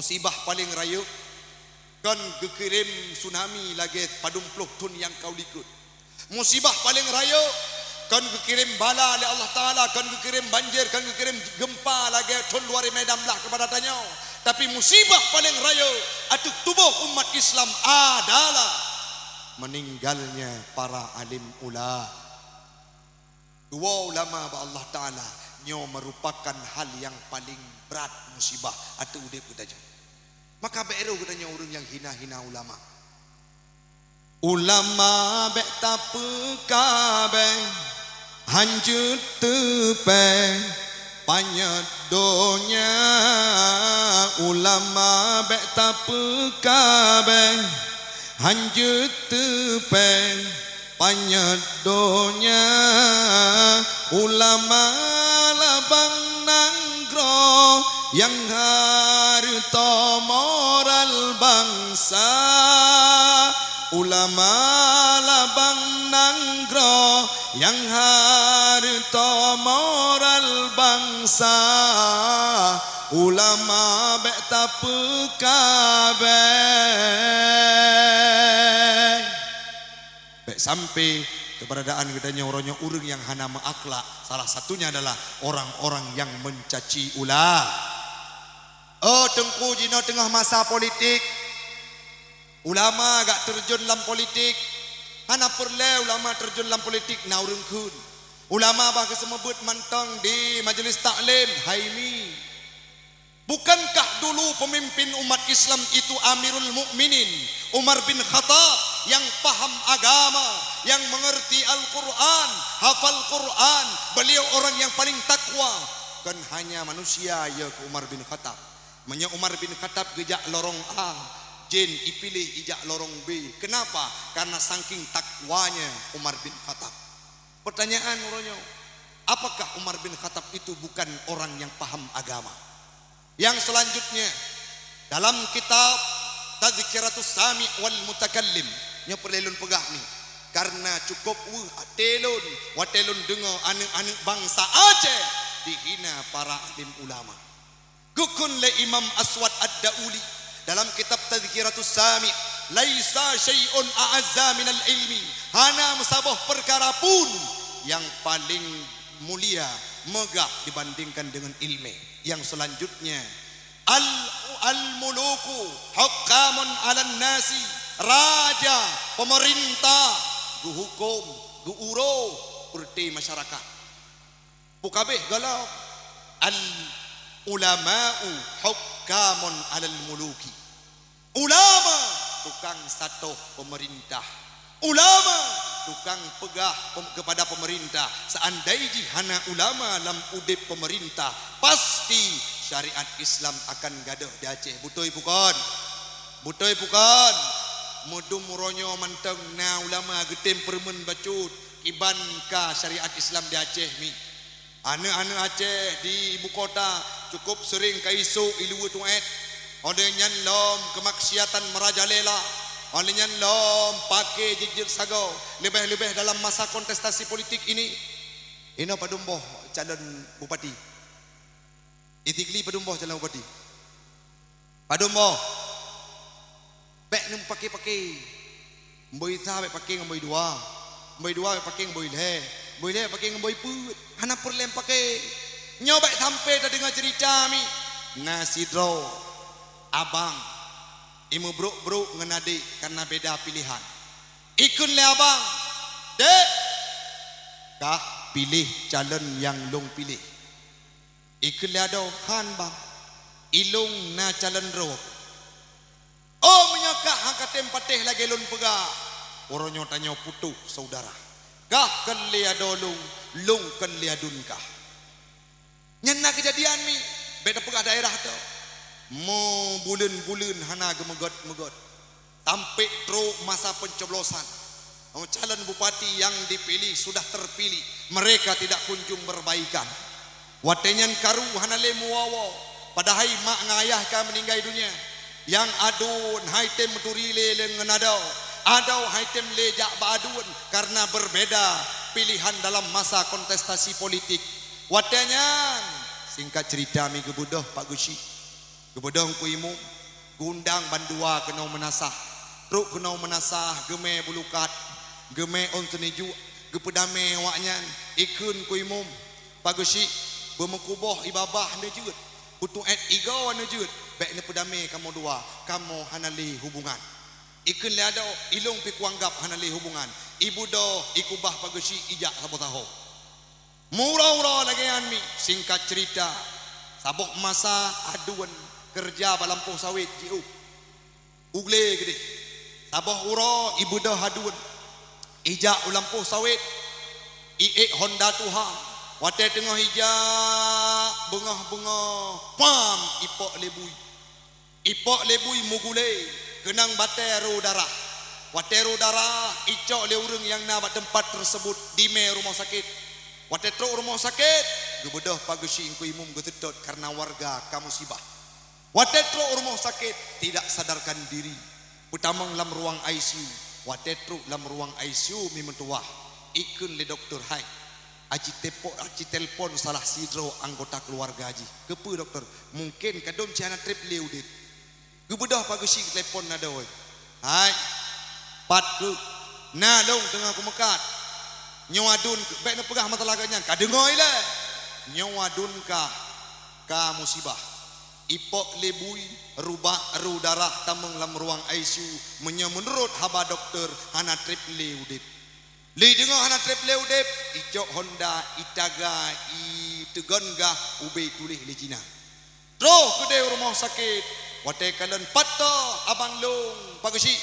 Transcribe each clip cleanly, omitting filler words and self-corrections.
musibah paling raya kan gekirim tsunami lagi padum puluh tun yang kau likut. Musibah paling raya kan gekirim bala oleh Allah Ta'ala, kan gekirim banjir, kan gekirim gempa lagi tun luar medan lah kepada tanya. Tapi musibah paling raya atuk tubuh umat Islam adalah meninggalnya para alim ulama. Dua ulama ba Allah Ta'ala nyo merupakan hal yang paling berat musibah atau udip kita je. Maka beru katanya orang yang hina-hina ulama. Ulama bek tape kabe hanjut tepe panyadonya. Ulama bek tape kabe hanjut tepe panyadonya. Ulama labang nanggro yang harta moral bangsa. Ulama labang nanggro yang harta moral bangsa. Ulama bek tape kabeh bek sampai keberadaan gedanya orangnya urang yang hana akhlak. Salah satunya adalah orang-orang yang mencaci ulah. Oh tengku jino tengah masa politik, ulama agak terjun dalam politik. Hana perle ulama terjun dalam politik na urang kun. Ulama bah kesemebut mantang di majelis taklim haimi. Bukankah dulu pemimpin umat Islam itu Amirul Mukminin Umar bin Khattab yang paham agama, yang mengerti Al-Quran, hafal Quran. Beliau orang yang paling takwa. Kan hanya manusia ya ke Umar bin Khattab. Menya Umar bin Khattab gejak lorong A, Jin ipilih ijak lorong B. Kenapa? Karena saking takwanya Umar bin Khattab. Pertanyaan orangnya, apakah Umar bin Khattab itu bukan orang yang paham agama? Yang selanjutnya dalam kitab Tazkiratus Sami' wal Mutakallim nya perlelun pegah ni karena cukup atelun watelun dengar anak-anak bangsa Aceh dihina para alim ulama. Gukun le Imam Aswad Ad-Dauli dalam kitab Tazkiratus Sami' laisa syai'un a'azza minal ilmi. Hana musabah perkara pun yang paling mulia megah dibandingkan dengan ilmu. Yang selanjutnya al-muluku hukamun 'alan nasi. Raja, pemerintah, guhukum, guuro urti masyarakat. Bukabeh galau al-ulama'u hukamun 'alal muluki. Ulama tukang satuh pemerintah. Ulama tukang pegah kepada pemerintah. Seandainya hana ulama dalam udip pemerintah, pasti syariat Islam akan gaduh di Aceh. Butoi bukan? Butoi bukan? Mudum muronyo manteng na ulama getem permen bacut iban ka syariat Islam di Aceh mi. Anak-anak Aceh di ibu kota cukup sering kaiso ilu tuet. Odenya lom kemaksiatan merajalela. Olehnya lom pakai jejil sago lebih-lebih dalam masa kontestasi politik ini. Ino padumboh calon bupati. Itikli padumboh calon bupati. Padumboh. Bek nem pakai. Mboi sa bek pakai ngemboi dua. Mboi dua bek pakai ngemboi le. Mboi le pakai ngemboi put. Hana perlem pakai. Nyobek sampai dah dengar cerita mi. Nasidro abang imu bro ngenadi karena beda pilihan. Ikun le abang, dek, kah pilih calon yang long pilih. Ikun le ado han bang, ilung na calon ro. Oh menyakah hangkat empatih lagi lun pegah. Oronyo tanyo putu saudara. Kah kali ado lung kali adun kah. Nyana kejadian mi beda pegah daerah tu. Mo bulan-bulan hana gemegot-megot sampai teruk masa pencoblosan. Calon bupati yang dipilih sudah terpilih, mereka tidak kunjung berbaikan. Watenyan karu hana le muawo padahal mak ngayah ka meninggal dunia. Yang adun haitem turile lengenadau adau haitem lejak badun karena berbeda pilihan dalam masa kontestasi politik. Watenyan singkat cerita mi gebudoh Pak Gusi. Gebedong ku imum gundang bandua kena menasah truk kena menasah geme bulukat geme on teniju gepedame waknyan ikun ku imum pagusi bermekuboh ibabah nejut putu et igaw nejut baik ne pedame kamu dua kamu hanali hubungan ikun le ada ilung pi kuanggap hanali hubungan ibu do ikubah pagusi ijak sabo taho murau-urau lagian mi singkat cerita sabok masa aduan kerja balampuh sawit jiu ugle gede sabah uro ibu dah hadun ijak ulampuh sawit Honda Tuhan wate tengah hijak bengah-bengah pam ipok lebui mugule genang batero darah watero darah icok le urang yang na tempat tersebut di me rumah sakit wate truk rumah sakit gebedah pagusi ingku imum getedot karena warga kamu sibah watetro rumah sakit tidak sadarkan diri utamang dalam ruang ICU watetro dalam ruang ICU mimentuah ikun le dokter hai aji telpon salah sidro anggota keluarga aji kepu dokter mungkin kadom ciana trip leudit gebedah pagusi telepon nada oi hai pat ke na dong tengah ku mekat nyawadun baik na pegah mata laganya kadengoi le nyawadun ka musibah ipok lebui rubah ru darah tamang dalam ruang ICU menurut haba dokter hana trip leudip le dengar hana trip leudip ijok Honda itaga i tegonga ube tulih le Cina troh kede rumah sakit wate kalen pato abang long pagusi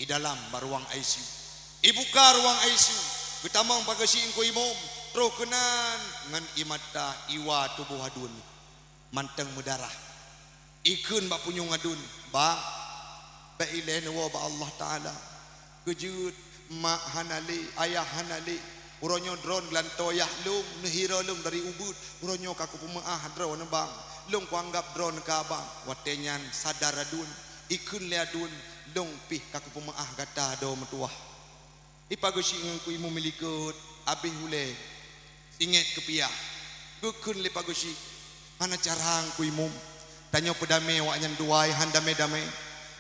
di dalam ruang ICU ibuka ruang ICU betamang pagusi ingko imum troh kenan ngan imata iwa tubuh hadun manteng mudarah ikun bak punyung adun bang bailen wa ba Allah taala kejut mak hanali ayah hanali uronyo drone glantoyah lung nehira lung dari ubud uronyo kaku pemaah drone bang lung kuanggap drone ka bang watenyan sadar adun ikun le adun lung pih kaku pemaah gata do metuah ipagosi ngku imu milikut abih hule inget kepiah gukun le pagosi ana carang ku imum tanyo pedame waknyan duai handame dame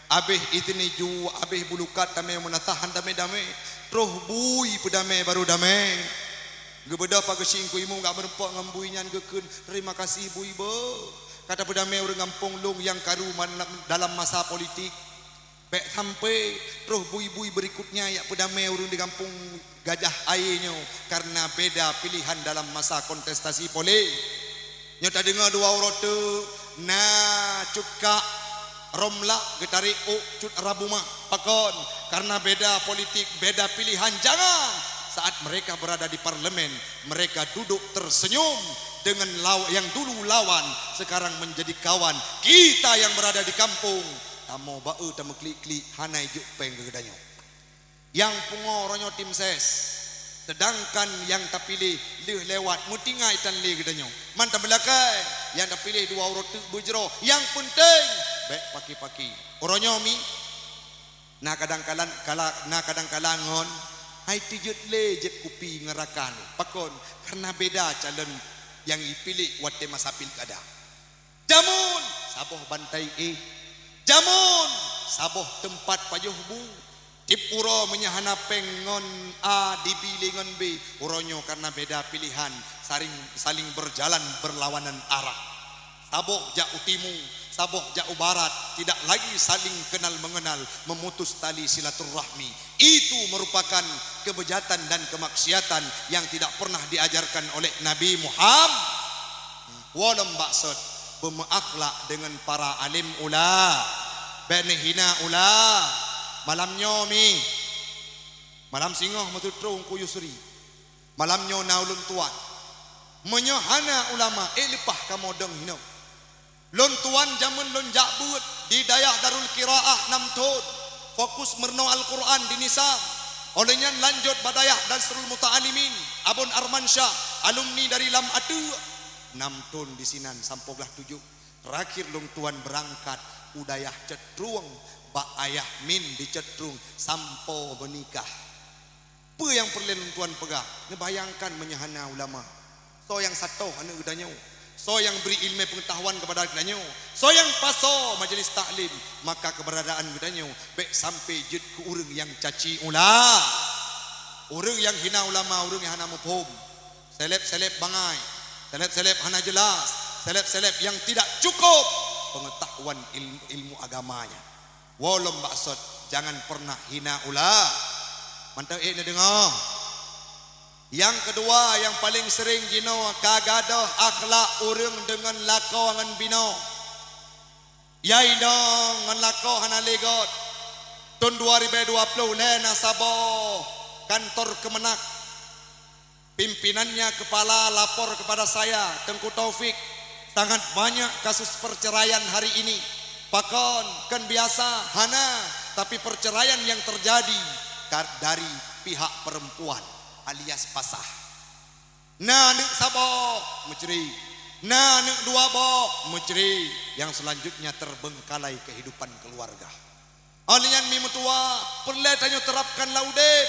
abih itini ju abih bulukat dame menatah handame dame troh bui pedame baru dame gebedah pagusi ingku imum gak merempok ngambui nyan gekun terima kasih bui be kata pedame urang kampung long yang karu dalam masa politik baik sampai troh bui-bui berikutnya ya pedame urang di kampung gajah airnya karena beda pilihan dalam masa kontestasi politik nyata dengar dua rote na cuka romla getari cut rabuma pakon karena beda politik beda pilihan jangan saat mereka berada di parlemen mereka duduk tersenyum dengan yang dulu lawan sekarang menjadi kawan kita yang berada di kampung tamo bau tamo klik-klik hanai juk peng gedanyo yang pungoronyo tim ses sedangkan yang terpilih lewat mutinga itan le gedanyo mantap belakai yang terpilih dua urut bujro yang penting baik paki-paki oronyo mi na kadang-kadang ngon hai tijut le jet kupi ngerakan pakon karena beda calon yang dipilih wate masa pilkada jamun saboh bantai jamun saboh tempat payuh bu tip uro menyahana pengon A dibilingon B uronyo karena beda pilihan saling berjalan berlawanan arah saboh jak utimu saboh jak barat tidak lagi saling kenal mengenal memutus tali silaturahmi itu merupakan kebejatan dan kemaksiatan yang tidak pernah diajarkan oleh Nabi Muhammad walam baksud bemakhlak dengan para alim ula benehina ula malam nyomi malam singoh matutrong kuyusri malam nyo naulun tuan menyohana ulama lepah kamodong hino lon tuan jaman lon jakbut di dayak Darul Qiraah 6 tahun fokus merno Al-Quran di Nisa olehnya lanjut badayak Darul Muta'alimin Abun Armansyah alumni dari Lam Atu 6 tahun di sinan sampoglah 7 terakhir lon tuan berangkat udayah cetruang Pak ayah min dicetrung sampo menikah. Apa yang perlu tuan pegah? Ngebayangkan menyahana ulama. So yang satu anu udahnya So yang beri ilmu pengetahuan kepada kedanyo, so yang paso majlis taklim, maka keberadaan kedanyo baik sampai jid ke urang yang caci ulah, urang yang hina ulama, urang yang hana mufhum, seleb-seleb bangai, seleb-seleb hana jelas, seleb-seleb yang tidak cukup pengetahuan ilmu agamanya. Walau maksud jangan pernah hina ulah. Mantap nak dengar. Yang kedua yang paling sering jino kagadah akhlak urang dengan lakau ngan bino. Yai dong ngan lakau hana legot. Tahun 2020 lena sabo kantor Kemenak. Pimpinannya kepala lapor kepada saya Tengku Taufik, sangat banyak kasus perceraian hari ini. Pakon kan biasa hana, tapi perceraian yang terjadi dari pihak perempuan alias pasah. Nah nek sabo menceri, nah nek dua bo menceri, yang selanjutnya terbengkalai kehidupan keluarga. Alian mi mutua perlu tanyo terapkan laudep.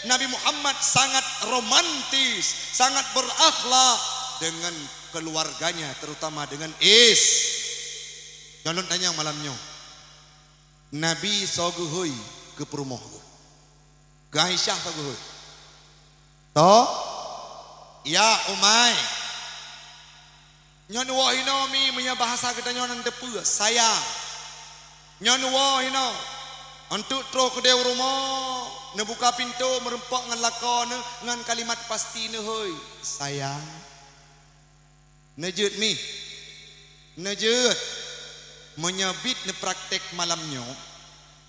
Nabi Muhammad sangat romantis, sangat berakhlak dengan keluarganya, terutama dengan Jangan tanya malamnya. Nabi soguhui ke perumoh. Ke Aisyah soguhui. Toh? Ya umai. Nyon wahino mi punya bahasa kita nyonan tepu sayang. Nyon wahino untuk tro ke deu rumah, nebuka pintu merempak ngan lakon ngan kalimat pasti ne heuy. Sayang. Nejut mi. Nejut. Menyabit ne praktek malamnya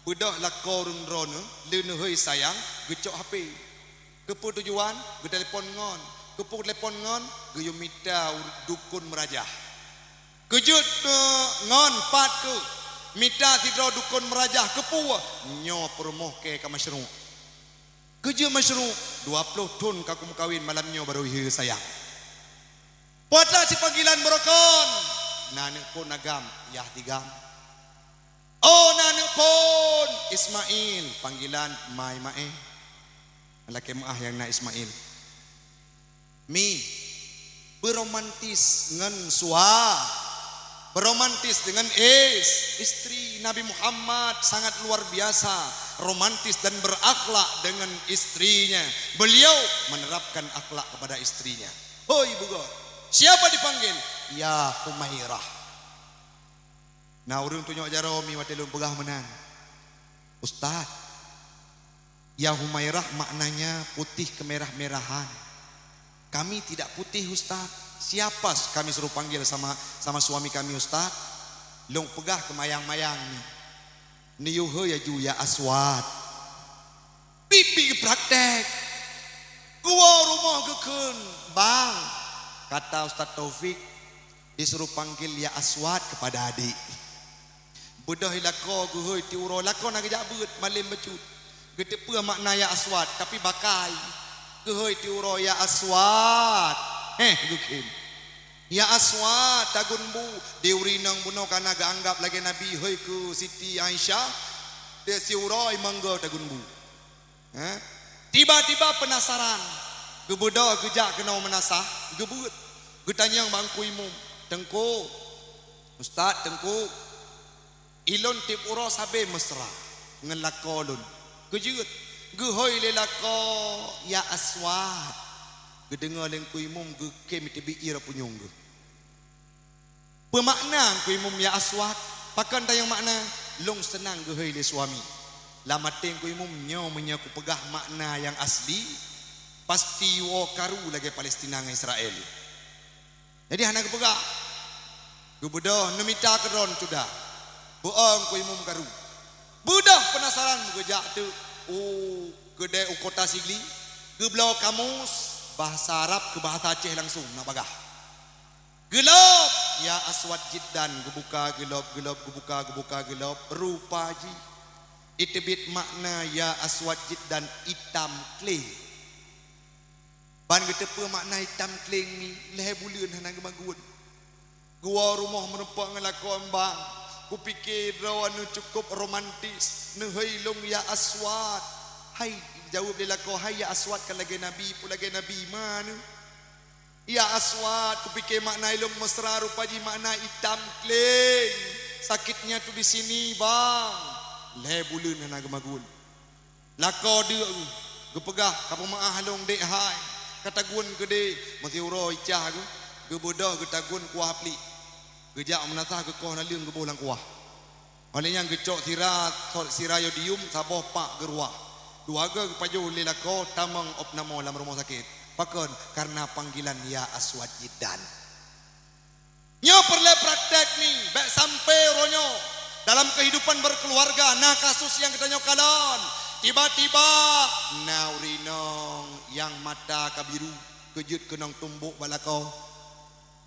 budak lakor run leun heuy sayang gecok HP. Kepu tujuan ge telepon ngon. Kepu telepon ngon ge yo mita dukun merajah. Kejut ngon pat ke mita tidro dukun merajah kepu nyo perumoh ke masyru. Keje masyru 20 tahun kakum kawin malamnya baru heuy sayang. Pada si panggilan berokon. Nanek pun agam yah tigam. Oh nanek pun Ismail panggilan mai mae. Laki maah yang na Ismail. Mi beromantis dengan beromantis dengan istri Nabi Muhammad sangat luar biasa, romantis dan berakhlak dengan istrinya. Beliau menerapkan akhlak kepada istrinya. Oh ibu God, siapa dipanggil? Ya Humairah. Nah urang tunjuk jaromi watelun pegah menang. Ustaz, ya Humairah maknanya putih kemerah-merahan. Kami tidak putih Ustaz. Siapa kami suruh panggil sama suami kami Ustaz? Long pegah kemayang-mayang ni. Ni yuh ya ju ya aswad. Bibi praktek. Gua rumah gekun bang. Kata Ustaz Taufik disuruh panggil ya aswad kepada adik. Bedah ilako guhoi ti uro lako nak jabut malim becut. Gede pua makna ya aswad tapi bakai. Guhoi ti uro ya aswad. Gukin. Ya aswad tagun bu diurinang buno kana gaanggap lagi Nabi hoi ku Siti Aisyah. Dia si uro mangga tagun bu. Tiba-tiba penasaran. Gebedah gejak kena menasah, gebut. Getanyang bangku imum, Tengku. Ustaz Tengku. Ilon tip uro sabe mesra ngelakolun. Gejut. Gehoi lelako ya aswad. Gedengar lengku imum ge kem tibi ira punyung ge. Pemakna ku imum ya aswad, pakan tayang makna long senang gehoi le suami. Lamateng ku imum nyo menyaku pegah makna yang asli. Pasti wo karu lagi Palestina dengan Israel. Jadi hana kepegak. Gebedah nemita keron sudah. Boong ku imum karu. Budah penasaran gejak tu. Oh, kedai kota Sigli. Geblau kamus bahasa Arab ke bahasa Aceh langsung nak bagah. Gelap ya aswad jiddan gebuka gelap gebuka rupa ji. Itebit makna ya aswad jiddan hitam kleng. Ban getepe makna hitam kleng ni leh buleun hanang gemagun. Gua rumah merempak ngelakon bang. Kupikir rawan cukup romantis. Nehailung ya aswad. Hai jawab dia lako hai ya aswad kan lagi Nabi pun lagi Nabi mana. Ya aswad, kupikir makna ilung mesra, rupaji makna hitam kling. Sakitnya tu di sini bang. Le bulan hana gemagun. Lako dia gepegah kapo maah long dek hai. Katagun gede mati uro icah aku. Gebodoh getagun kuah pli. Gejak menatah ke koh naliung ke bolang kuah. Olehnya gecok sirayodium saboh pak geruah. Dua ke paju lelako tamang opnamo dalam rumah sakit. Pakon karena panggilan ya aswad jidan. Nyo perle praktek nih, baik sampai ronyo dalam kehidupan berkeluarga. Nah kasus yang kita nyokalon, tiba-tiba naurinong yang mata kabiru kejut kenang tumbuk balakau.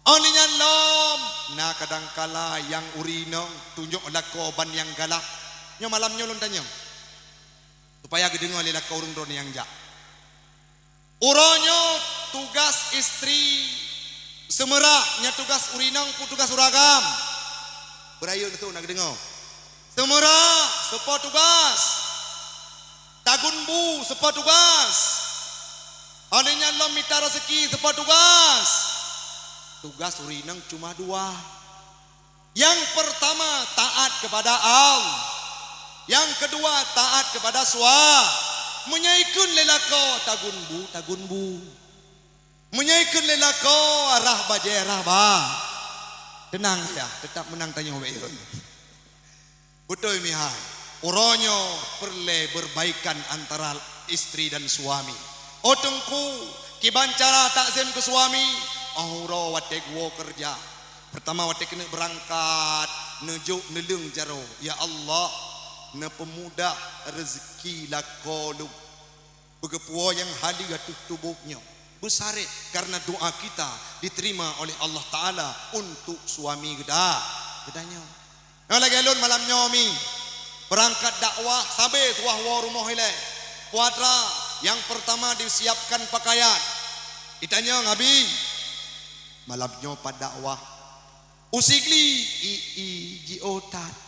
Oninya lom, nah kadangkala yang urinong tunjuk lako ban yang galak. Nyo malam nyo lontanya, supaya gedengar lelaki urung ron yang jak. Uronyo tugas istri semerahnya tugas urinang pun tugas uragam. Berayun itu nak dengar. Semerah sepa tugas. Tagunbu sepa tugas. Adanya lom mita rezeki sepa tugas. Tugas urinang cuma dua. Yang pertama taat kepada Allah. Yang kedua taat kepada suami. Menyaikun lelako tagunbu. Menyaikun lelako arah baje arah ba. Tenang ya, tetap menang tanya weyon. Betul mihai. Uronyo perle berbaikan antara istri dan suami. Otengku kibancara takzim ke suami. Ahuro wate gua kerja. Pertama wate kena berangkat nejuk nelung jaro. Ya Allah, na pemudah rezeki lakolu begepuo yang hali gatuh tubuhnya besare karena doa kita diterima oleh Allah Ta'ala untuk suami gedanya lagi alun malam nyomi berangkat dakwah sabit wah rumah ile puatra yang pertama disiapkan pakaian ditanya ngabi malamnya pada dakwah usigli jiotat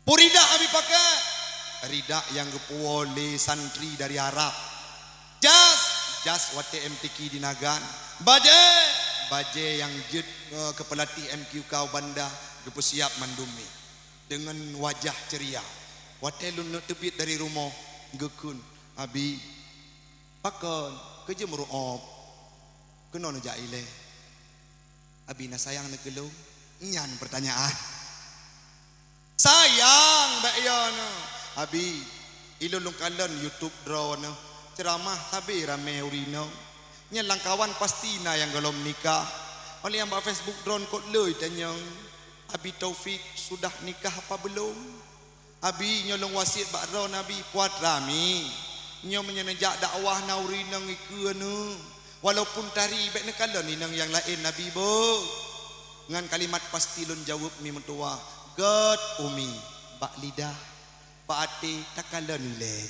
Purida abi pakai rida yang gepuole santri dari Arab. Jas wate MTQ di Nagan. Baje yang jed kepelati MQ kau banda gepu siap mandumi dengan wajah ceria. Wate lun tebit dari rumah gekun abi pakon kerja meruop kena jaile. Abi na sayang na gelung. Nyan pertanyaan. Sayang mbak yana abi ilulung kalon YouTube drone ceramah tabi rame urino nyelang kawan pasti na yang galom nikah oleh yang mbak Facebook drone kot loy tanyang abi Taufik sudah nikah apa belum abi nyolong wasit bak drone abi puat rami nyo menyenejak dakwah na urino ngikuanu walaupun tari baik na kalon inang yang lain nabi bo ngan kalimat pasti lun jawab mi mentua God umi bak lidah pak ati takalan nilai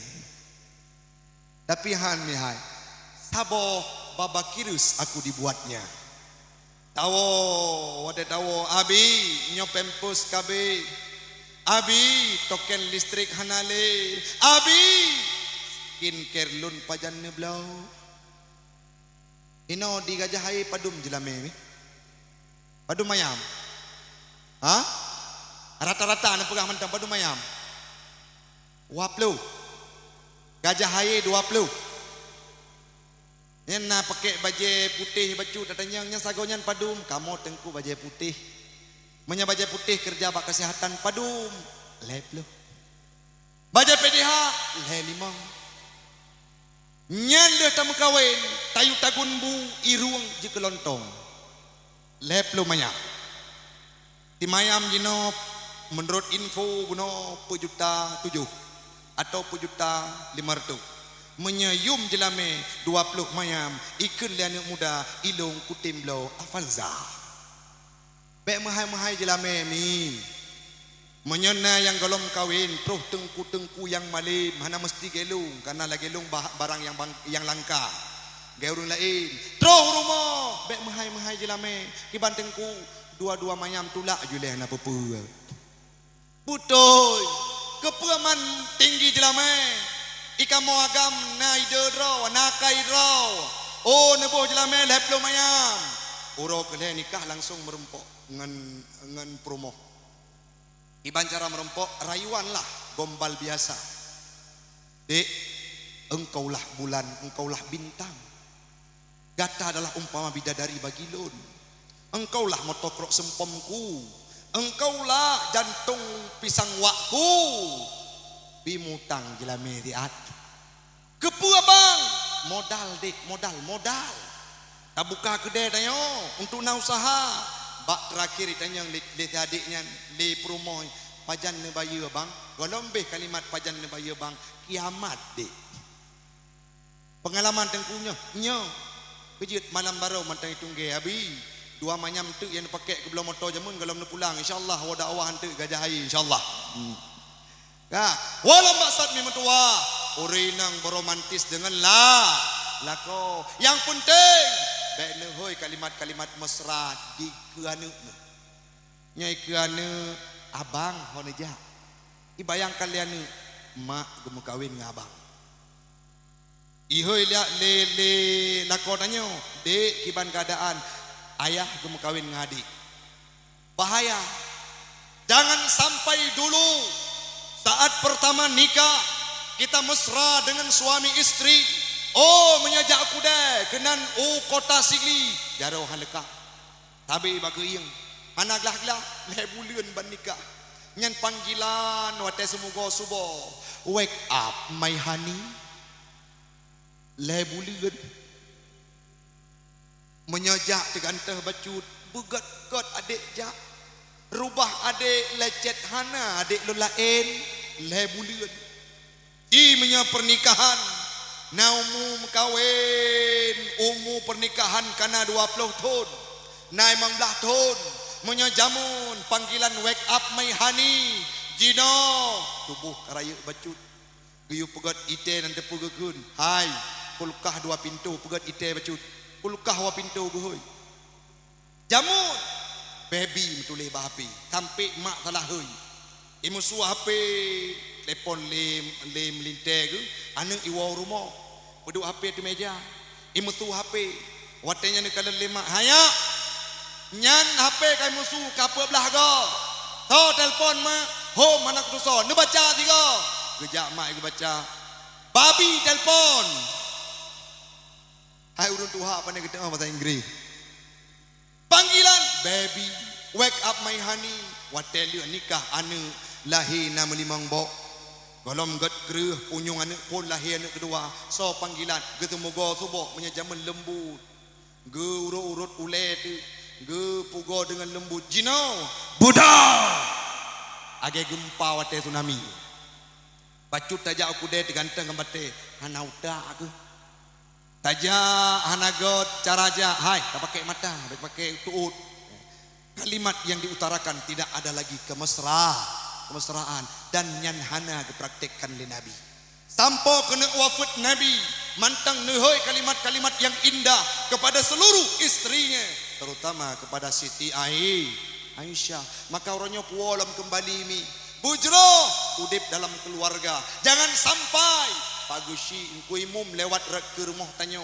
tapi han mihai sabo baba kirus aku dibuatnya tawo wade tawo abi nyo pempus kabe abi token listrik hanale abi skincare lun pajanne blau ino di gajah hai padum jelame padum mayam ha rata-rata nak pegang mentang padu mayam 20 gajah hai 20 yang nak pakai baju putih baju datangnya yang sagonyan padum kamu tengku baju putih menya baju putih kerja bak kesehatan padum lep lo baju PDH le limang nyan le tamu kawin tayu tagunbu iruang je kelontong lep lo menya timayam jinop menurut info buno pujuta 7 atau pujuta 500 menyayum jelame 20 mayam ikun lian muda ilung kutim blo afanza Bek mahai-mahai jelame mi. Menyena yang golom kawin, troh tengku-tengku yang malim, mana mesti gelung, karena lagi gelung barang yang langka. Gaurung lain, troh rumah, bek mahai-mahai jelame, kiban tengku, dua-dua mayam tulak juleh na pepu. Putoy, kepuaman tinggi jelame, ika mo agam na ide raw, nakai raw, Oh nebuh jelame leh pelum ayam. Uro keleh nikah langsung merempok ngan promo. Iban cara merempok rayuan lah, gombal biasa. Dek, engkaulah bulan, engkaulah bintang. Gata adalah umpama bidadari bagi lun. Engkaulah motokrok sempomku. Engkaulah jantung pisang wakku. Bimutang jelame diat. Kepu abang, modal dek, modal. Tak buka kedai tanya untuk nak usaha. Bak terakhir tanya le adiknya le perumoy pajan ne bayu bang. Golombeh kalimat pajan ne bayu bang kiamat dek. Pengalaman tengkunya nyo. Kejut malam baru mantang tungge abi. Dua manyam tu yang pakai ke belah motor jamun kalau nak pulang insyaallah wada awah hantu gajah air insyaallah. Ka, walau maksud mi mentua, urinang beromantis dengan lako. Yang penting baik hoi kalimat-kalimat mesra di keana. Nyai keana abang honeja. Ibayang kalian ni mak gemu kawin dengan abang. Ihoi lihat le lako tanya, dek kiban keadaan ayah gemu kawin dengan adik. Bahaya. Jangan sampai dulu saat pertama nikah kita mesra dengan suami istri. Oh menyajak aku deh kenan kota sigli jaro halekah. Tabi bagi yang mana gelah leh bulan ban nikah. Nyan panggilan wate semoga subuh. Wake up my honey. Leh bulan. Menyajak tegantah bacut begat-gat adik jak. Rubah adik lecet hana adik lelain leh bulan. Di menya pernikahan. Naumu mekawin umur pernikahan kana 20 tahun. Nai 15 tahun. Menya jamun panggilan wake up my honey. Jino tubuh karaya bacut. Geyu pegat ite nanti pegagun. Hai, pulkah 2 pintu pegat ite bacut. Pulkah 2 pintu gohoi. Jamun baby betuleh bahapi. Tampi mak salah hoi. Imu suah HP telefon le melinteh ke anu iwa rumah. Peduk HP di meja. Imu tu HP. Watenya ni kalau lemak haya. Nyan HP kai musuh kapal belah go. Tho telefon mak. Ho mana kuduso. Nu baca tiga. Gejak mak iku baca. Babi telefon. Hai urun tuha apa ni kita bahasa Inggeris. Panggilan baby. Wake up my honey. Watel nikah anu lahir nama limang bok. Golom gat kereh punyung anak pun lahir anak kedua. So panggilan ketemu go subuh menyajaman lembut. Ge urut-urut ulet tu. Ge pugo dengan lembut. Jino Buddha. Age gempa wate tsunami. Bacut tajak aku deh diganteng kembate. Hana udah aku. Tajak hana got caraja. Hai, tak pakai mata, tak pakai tuut. Kalimat yang diutarakan tidak ada lagi kemesraan dan nyan hana dipraktekkan oleh Nabi. Sampai kena wafat Nabi, mantang nehoi kalimat-kalimat yang indah kepada seluruh istrinya, terutama kepada Siti Aisyah. Maka orangnya pualam kembali mi. Bujro udip dalam keluarga. Jangan sampai pagusi ingkuimum lewat ke rumah tanyo.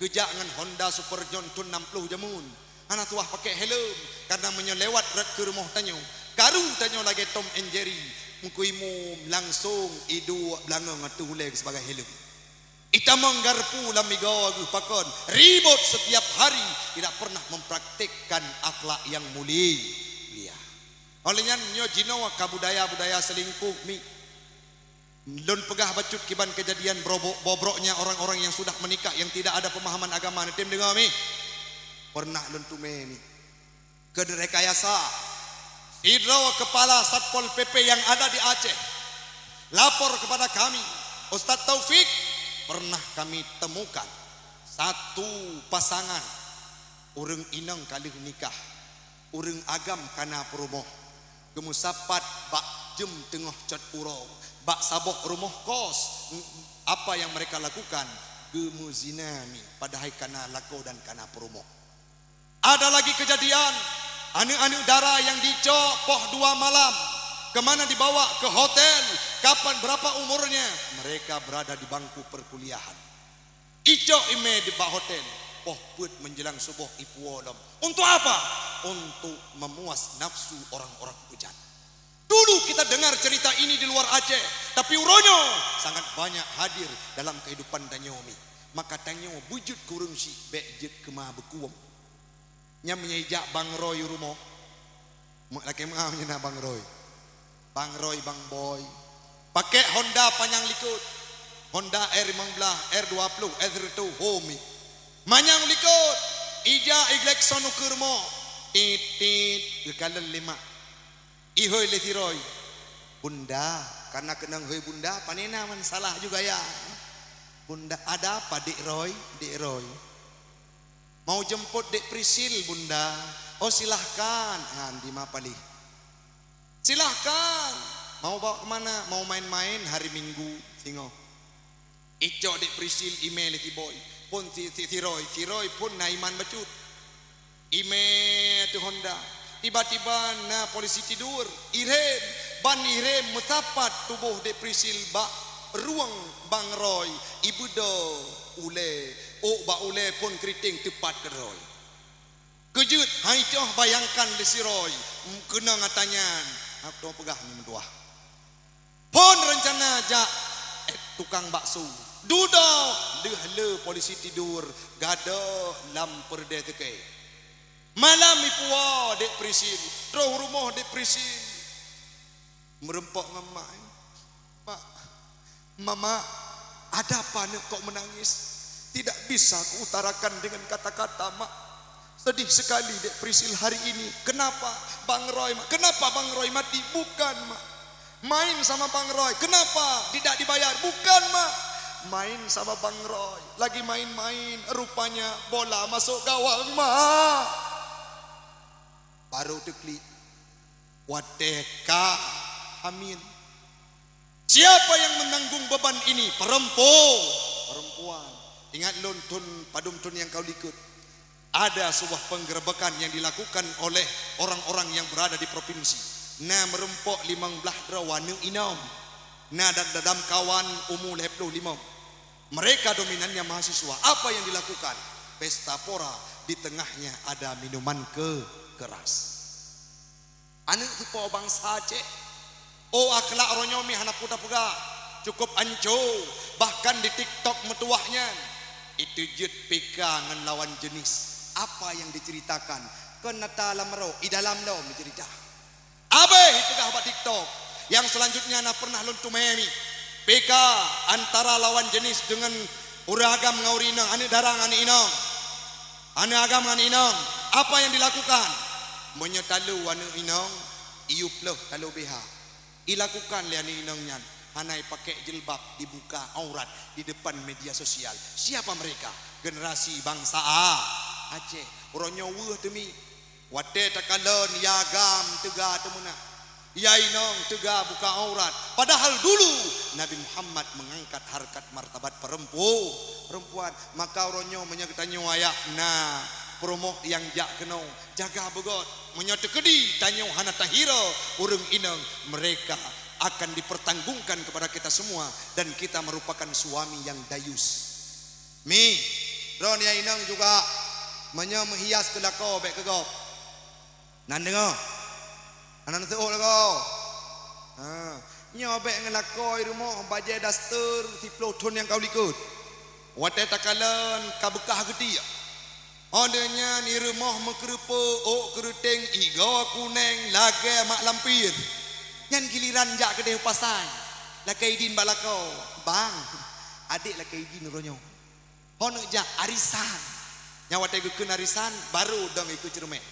Gejak dengan Honda Super John Tun 60 jamun. Anak tuah pakai helm karena menyelewat ke rumah tanyo. Karu tanyo lagi Tom and Jerry. Ingkuimum langsung idu belangang atu hulai sebagai helm. Ita menggarpu lamigaw agu pakon. Ribut setiap hari, tidak pernah mempraktikkan akhlak yang mulia. Olehnya nyo jino kabudaya-budaya selingkuh mi. Lun pegah bacut kiban kejadian bobroknya orang-orang yang sudah menikah yang tidak ada pemahaman agama. Tim dengar mi. Pernah lun tume mi. Kederekayasa. Sidro kepala Satpol PP yang ada di Aceh lapor kepada kami, Ustaz Taufik, pernah kami temukan satu pasangan urang inang kali nikah, urang agam kana perumoh, gemusapat bak jem tengah cat urau, bak sabok rumah kos. Apa yang mereka lakukan? Gemuzinami padahal kana lako dan kana perumoh. Ada lagi kejadian anu-anu darah yang dicok poh 2 malam. Kemana dibawa? Ke hotel. Kapan berapa umurnya? Mereka berada di bangku perkuliahan. Ijo ime di bak hotel. Poh put menjelang subuh ipu olam. Untuk apa? Untuk memuas nafsu orang-orang bejat. Dulu kita dengar cerita ini di luar Aceh, tapi uronyo sangat banyak hadir dalam kehidupan Tanyomi. Maka Tanyo bujut kurung si bejet kemah bekuam. Nya menyejak Bang Roy rumah. Laki mah menyena Bang Roy. Bang Roy, Bang Boy. Pakai Honda panjang likut. Honda R15, R20, R2 Homi. Manyang likut. Ija iglekson ukurmo. Titit gekalan 5. Ihoy letiroy bunda karena kenang hoy bunda panena man salah juga ya bunda. Ada apa Dek Roy? Dek Roy mau jemput Dek Prisil bunda. Oh silahkan. Andi mapali silahkan. Mau bawa kemana? Mau main-main hari Minggu singo. Ijo Dek Prisil email ti boy pun Tiroy pun naiman bacut email tu Honda. Tiba-tiba na polisi tidur. Irem, ban irem metapat tubuh Dek Prisil bak ruang Bang Roy. Ibu do ule, ba ule pun keriting tepat ke Roy. Kejut, hai coh bayangkan le si Roy. Kena ngatanyan. Aku pegah ni mendua. Pon rencana jak tukang bakso. Duduk, le polisi tidur. Gado lam perde teke. Malam ipuwa Dek Prisil, terus rumah Dek Prisil merempok ngamai. Pak, Mama, ada apa nih kok menangis? Tidak bisa kuutarakan dengan kata-kata, Mak. Sedih sekali Dek Prisil hari ini. Kenapa Bang Roy? Kenapa Bang Roy mati? Bukan, Mak. Main sama Bang Roy. Kenapa tidak dibayar? Bukan, Mak. Main sama Bang Roy. Lagi main-main, rupanya bola masuk gawang, Mak. Baru dekli wadeka amin. Siapa yang menanggung beban ini? Perempuan. Ingat lontun padumtun yang kau likut. Ada sebuah penggerebekan yang dilakukan oleh orang-orang yang berada di provinsi. Na merempok 15 drawana inom. Na dalam kawan umur 25. Mereka dominannya mahasiswa. Apa yang dilakukan? Pesta pora, di tengahnya ada minuman keras. Anak tipe bangsa Aceh. Oh akhlak ronyomi hana puta pega. Cukup anco. Bahkan di TikTok metuahnya. Itu jut pegangan lawan jenis. Apa yang diceritakan? Kena dalam ro, di dalam lo mencerita. Abe pegah buat TikTok. Yang selanjutnya na pernah luntu memi. PK antara lawan jenis dengan uragam ngaurinang. Ane darang ane inong. Ane agam ane inong. Apa yang dilakukan? Menyetalu ane inong. Iup loh talu beha. Ilakukan le ane inongnya. Hanai pakai jilbab dibuka aurat di depan media sosial. Siapa mereka? Generasi bangsa Aceh. Oronyo weh demi. Wate takalon yagam tega temuna. Yainong tega buka aurat. Padahal dulu Nabi Muhammad mengangkat harkat martabat perempuan. Maka oronyo menyakitanyo ayak na promo yang jak keno jaga begot menyatu kedi tanyo hana tahira urang inang mereka akan dipertanggungkan kepada kita semua dan kita merupakan suami yang dayus. Mi ron ya inang juga menghias kelako bek kegop. Nan dengo. Anak tu lako. Nyobek ngelako rumah baje daster tiplo ton yang kau likut. Wate takalan kabekah gede. Adanya ni rumah mekrepe keruting iga kuneng lage mak lampir. Nyan giliran jak kedai pasai. Lakaidin balakau. Bang, adik lakaidin ronyo. Hono jak arisan. Nyawa tega keun arisan baru dong ikut cermek.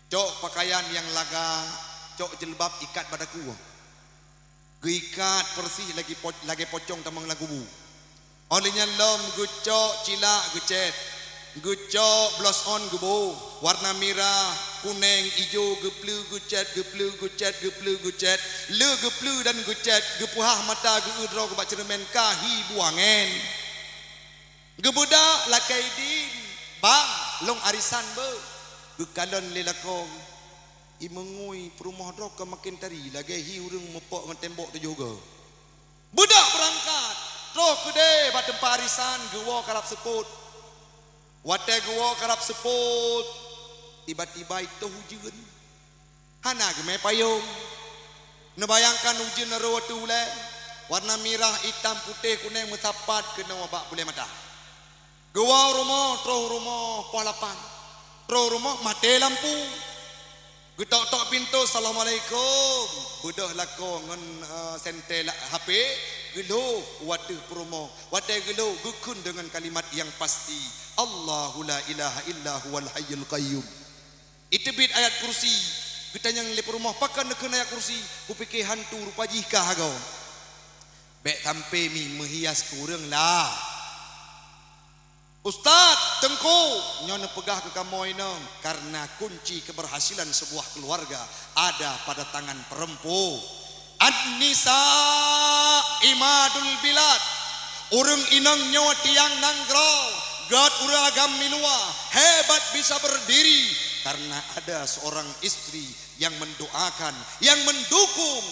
Cok pakaian yang laga, cok jilbab ikat pada kuah. Gikat persih lagi pocong tamang lagu bu. Olehnya lom gucok cilak gucet. Gucok blos on gubo warna merah kuning hijau geplu gucet le geplu dan gucet gepuhah mata geudro kebat cermen kahi buangen gebudak lakaidin bang long arisan be gekalon lelakong imengui perumah drok makin tari lagi hi urang mepok ngan tembok tu juga budak berangkat terus toh kede bat tempat arisan gewa karap seput. Wate gewa karap seput. Tiba-tiba itu hujan. Hana geme payung. Nebayangkan hujan nero tu le. Warna merah, hitam, putih, kuning metapat kena wabak boleh mata. Gewa rumah, troh rumah, palapan. Troh rumah mati lampu. Getok-tok pintu, assalamualaikum. Budak lako ngan sentel HP. Gelo wate promo. Wate gelo gukun dengan kalimat yang pasti. Allahu la ilaha illa huwal hayyul qayyum. Itu bit ayat kursi. Kita yang lep rumah pakan nekena ayat kursi. Kupikir hantu rupa jika hagau. Bek sampai mi menghias kurang lah. Ustaz, tengku nyonya pegah ke kamu ini karena kunci keberhasilan sebuah keluarga ada pada tangan perempuan. An-nisa imadul bilad. Urang inang nyawa tiang nanggro. God uragam milua hebat bisa berdiri karena ada seorang istri yang mendoakan, yang mendukung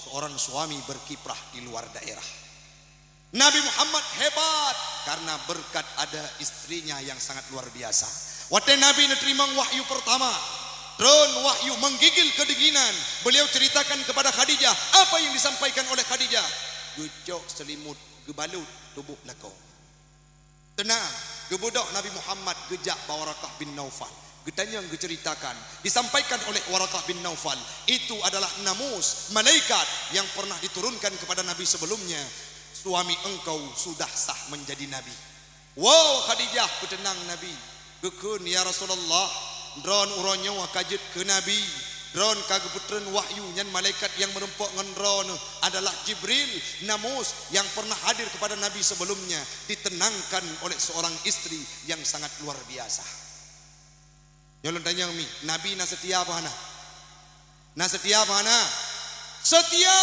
seorang suami berkiprah di luar daerah. Nabi Muhammad hebat karena berkat ada istrinya yang sangat luar biasa. Waktu Nabi menerima wahyu pertama, drone wahyu menggigil kedinginan. Beliau ceritakan kepada Khadijah apa yang disampaikan oleh Khadijah. Gecok selimut gebalut tubuh lakau. Tenang, gebudak Nabi Muhammad gejak Warakah bin Naufal. Getanya yang diceritakan disampaikan oleh Warakah bin Naufal itu adalah namus malaikat yang pernah diturunkan kepada Nabi sebelumnya. Suami engkau sudah sah menjadi Nabi. Wow Khadijah petenang Nabi. Gekun ya Rasulullah. Dron uronnya wakajit ke Nabi. Dron kageputren wahyu nyan malaikat yang merempok ngan dron adalah Jibril. Namus yang pernah hadir kepada Nabi sebelumnya. Ditenangkan oleh seorang istri yang sangat luar biasa. Nyolong tanya mi, Nabi na setia apa hana? Na setia apa hana? Setia.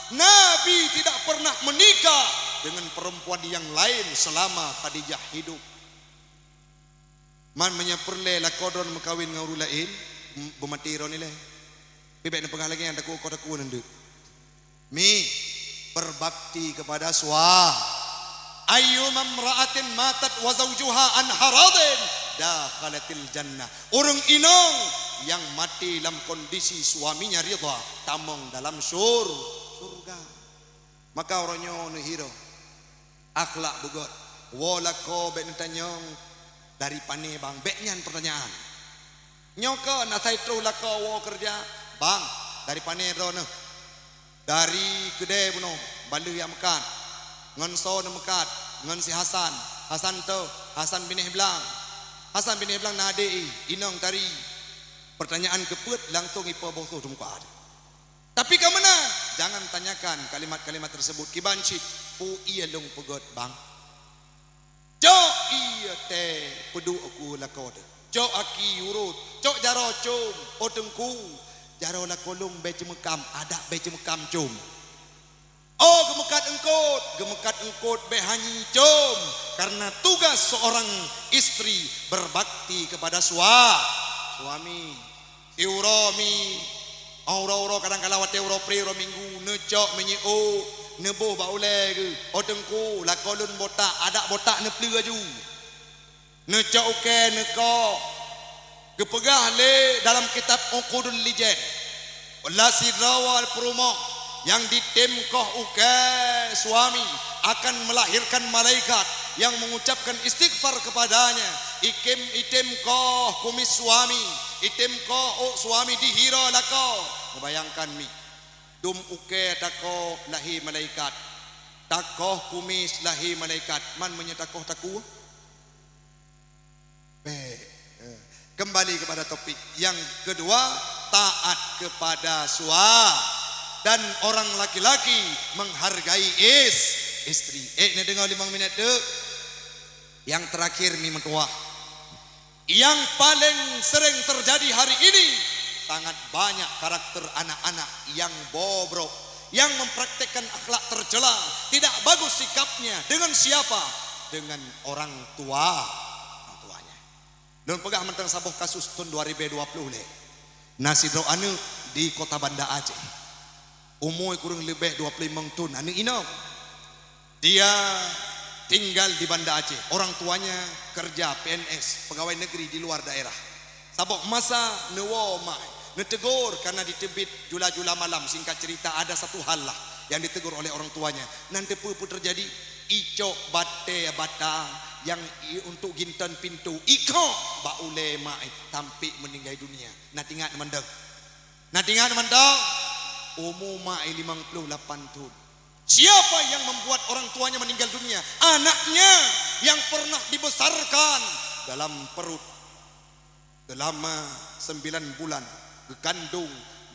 Nabi tidak pernah menikah dengan perempuan yang lain selama Khadijah hidup. Man menyaperle lakodon mekawin ngau lain, bumatiron ile. Bebek na pengal lagi yang taku kotaku nandu. Mi berbakti kepada suami. Ayyuma imra'atin matat wa zawjuha an haradin dakhalatil jannah. Orang inong yang mati dalam kondisi suaminya ridha tamong dalam surga. Maka orangnya nuhiro akhlak bugot wala ko bek tanyong dari pane bang beknyan pertanyaan nyoka na sai tru lako wo kerja bang dari pane rono dari kedai buno balu yang mekat ngan so na mekat ngan si Hasan to Hasan bin Heblang nade inong tari pertanyaan keput langsung ipo boso tumka. Tapi ke mana? Jangan tanyakan kalimat-kalimat tersebut. Kibancik, pu iya long pegot bang. Cok iya teh pedu aku lakot. Cok aki urut. Cok jaro cum otengku. Jaro lakolung bece mekam ada bece mekam cum. Oh gemekat engkot behanyi cum. Karena tugas seorang istri berbakti kepada suami. Iurami. Aura-aura kadang-kadang wate aura pre minggu necok menyeo nebo baule ke otengku lakolun botak ada botak ne pleu aju necok oke neko gepegah le dalam kitab Uqudul Lijan wala sidrawal perumoh yang ditemkoh uke suami akan melahirkan malaikat yang mengucapkan istighfar kepadanya itemkoh kumis suami itemkoh suami dihira lako. Bayangkan mi dum uke tako lahi malaikat takoh kumis lahi malaikat man menyetakoh taku. Kembali kepada topik yang kedua, taat kepada suami dan orang laki-laki menghargai istri. Ini dengar 5 minit dek. Yang terakhir mi mentua. Yang paling sering terjadi hari ini sangat banyak karakter anak-anak yang bobrok, yang mempraktekkan akhlak tercela, tidak bagus sikapnya dengan siapa? Dengan orang tuanya. Dan pegah mentang sabuh kasus tahun 2020 le. Nasi do anu di kota Banda Aceh. Umur kurang lebih 25 tahun anu ino. Dia tinggal di Banda Aceh. Orang tuanya kerja PNS, pegawai negeri di luar daerah. Sabok masa newo mai, netegur karena ditebit jula-jula malam. Singkat cerita ada satu hal lah yang ditegur oleh orang tuanya. Nanti apa terjadi? Icok bate bata yang untuk gintan pintu iko ba ulema tampik meninggal dunia. Natingat mandang. Natingat mandang. Umur mai 58 tahun. Siapa yang membuat orang tuanya meninggal dunia? Anaknya yang pernah dibesarkan dalam perut selama 9 bulan, gekandung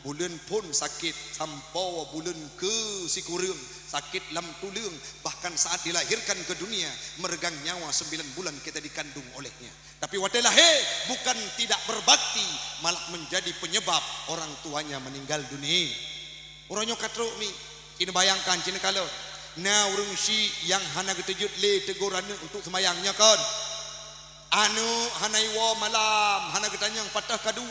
bulan pun sakit sampai bulan ke sikurung, sakit lam tulang, bahkan saat dilahirkan ke dunia meregang nyawa 9 bulan kita dikandung olehnya. Tapi watelah bukan tidak berbakti, malah menjadi penyebab orang tuanya meninggal dunia. Orangnya katruk mi, cina bayangkan cina kalau na urung si yang hana ketujut le teguran untuk semayangnya kan. Anu hanaiwa malam hana ketanyang patah kadu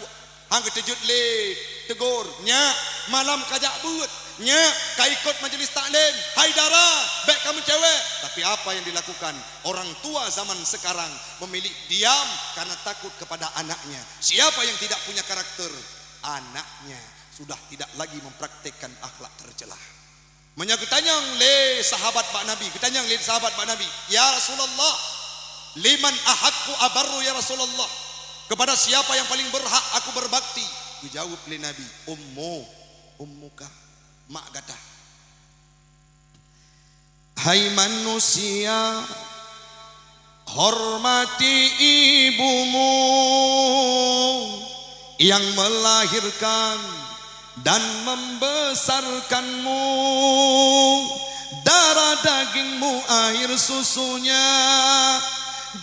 hang ketujut le tegur nya malam kajak but nya kaikot majelis taklim haidara baik kamu cewek. Tapi apa yang dilakukan orang tua zaman sekarang? Memilih diam karena takut kepada anaknya. Siapa yang tidak punya karakter? Anaknya sudah tidak lagi mempraktekkan akhlak tercela. Menyakutanyang le sahabat Pak Nabi, ketanyang le sahabat Pak Nabi, ya Rasulullah, liman ahakku abarru ya Rasulullah, kepada siapa yang paling berhak aku berbakti? Dijawab le Nabi, ummuka, mak kata. Hai manusia, hormati ibumu yang melahirkan dan membesarkanmu, darah dagingmu air susunya,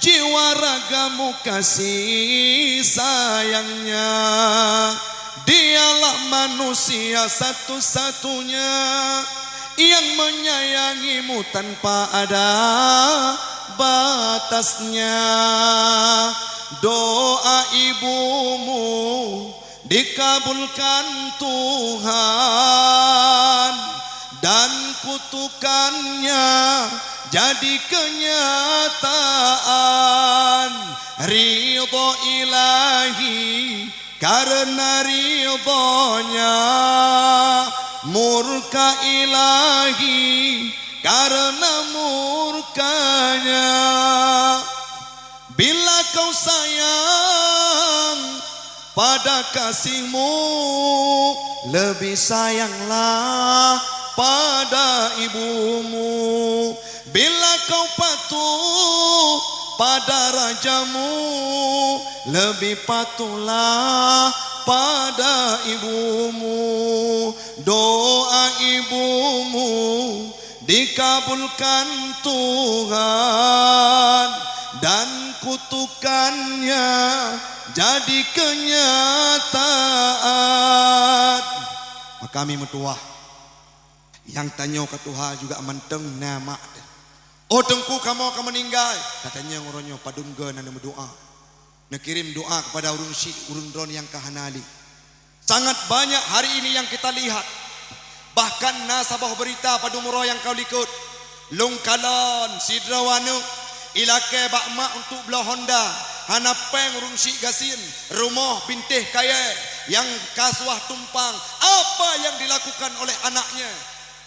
jiwa ragamu kasih sayangnya. Dialah manusia satu-satunya yang menyayangimu tanpa ada batasnya. Doa ibumu dikabulkan Tuhan dan kutukannya jadi kenyataan. Ridho ilahi karena ridhonya, murka ilahi karena murkanya. Bila kau sayang pada kasihmu, lebih sayanglah pada ibumu. Bila kau patuh pada rajamu, lebih patuhlah pada ibumu. Doa ibumu dikabulkan Tuhan dan kutukannya jadi kenyataan. Maka kami metuah yang tanya ke Tuhan juga menteng nama. Oh tengku kamu akan meninggal. Katanya orangnya padungga dan berdoa. Nakirim doa kepada urung syik, urung dron yang kahanali. Sangat banyak hari ini yang kita lihat. Bahkan nasabah berita pada umroh yang kau likut. Lungkalon, Sidrawanu, ilake bakma untuk belah Honda. Hanapeng urung syik gasin. Rumah bintih kaya yang kasuah tumpang. Apa yang dilakukan oleh anaknya?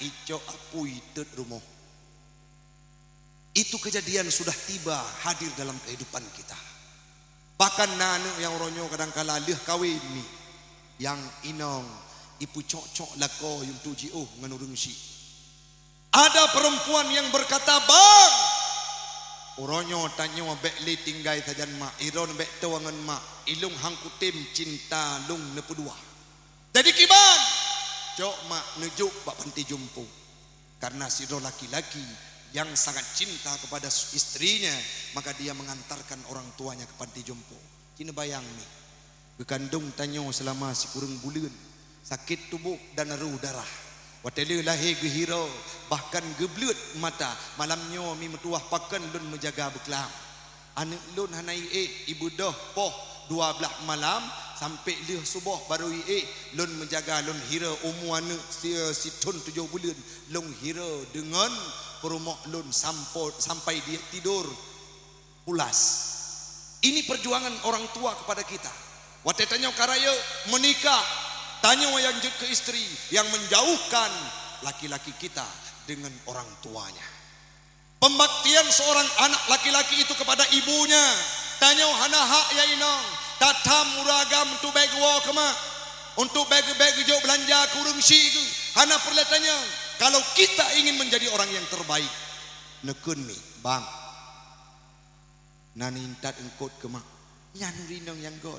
Ico apui tet rumah. Itu kejadian sudah tiba hadir dalam kehidupan kita. Bahkan nanu yang ronyo kadang-kala leh kawin ni yang inong ipu cok-cok lako yung tuji nganurung si. Ada perempuan yang berkata, "Bang, uronyo tanyo bek li tinggai sajan mak, iron bek tawangan mak, ilung hangkutim cinta lung nepudua." Jadi kiban, cok mak nujuk bak panti jumpu. Karena siro laki-laki yang sangat cinta kepada istrinya, maka dia mengantarkan orang tuanya ke panti jompo. Cina bayang nih, kekandung tanyo selama sikurung bulan, sakit tubuh dan eruh darah. Watele lahir gehiro, bahkan geblut mata. Malamnya mi metuah pakan lun menjaga beklam. Anak lun hanai ibu dah poh 12 malam sampai liah subuh baru lun menjaga lun hira umuan si tun 7 bulan lun hira dengan perumah lun sampai dia tidur pulas. Ini perjuangan orang tua kepada kita. Waktu tanya karaya menikah, tanya yang ke istri yang menjauhkan laki-laki kita dengan orang tuanya. Pembaktian seorang anak laki-laki itu kepada ibunya. Tanya hana hak ya inang, tatam muragam untuk beg wa kema, untuk beg jo belanja kurung si ke. Hana perlu tanya, kalau kita ingin menjadi orang yang terbaik, nekun mi bang. Nani intat engkot kema, nyan rinang yang god.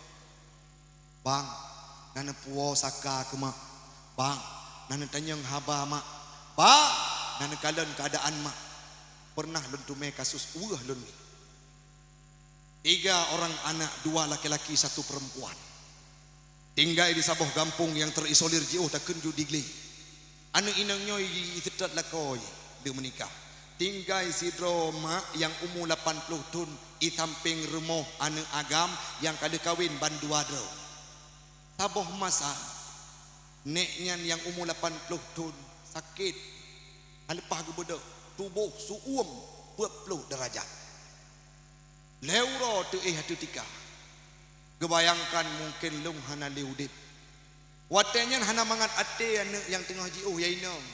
Bang, nana puo saka kema, bang, nana tanya haba mak, bang, nana kalian keadaan mak. Pernah lun tume kasus ulah lun ni. 3 orang anak, 2 laki-laki 1 perempuan. Tinggal di sabuh kampung yang terisolir jauh tak kenju digli. Anak inangnya itetat lakoi dia menikah. Tinggal si Roma yang umur 80 tahun di samping rumah anak agam yang kada kawin bandu ada. Sabuh masa neknya yang umur 80 tahun sakit. Alepah gebeda tubuh suum 20 derajat. Leuro tu hatu tika. Gebayangkan mungkin lung hana leudip. Watenya hana mangat ate anak yang tengah jiuh yainong.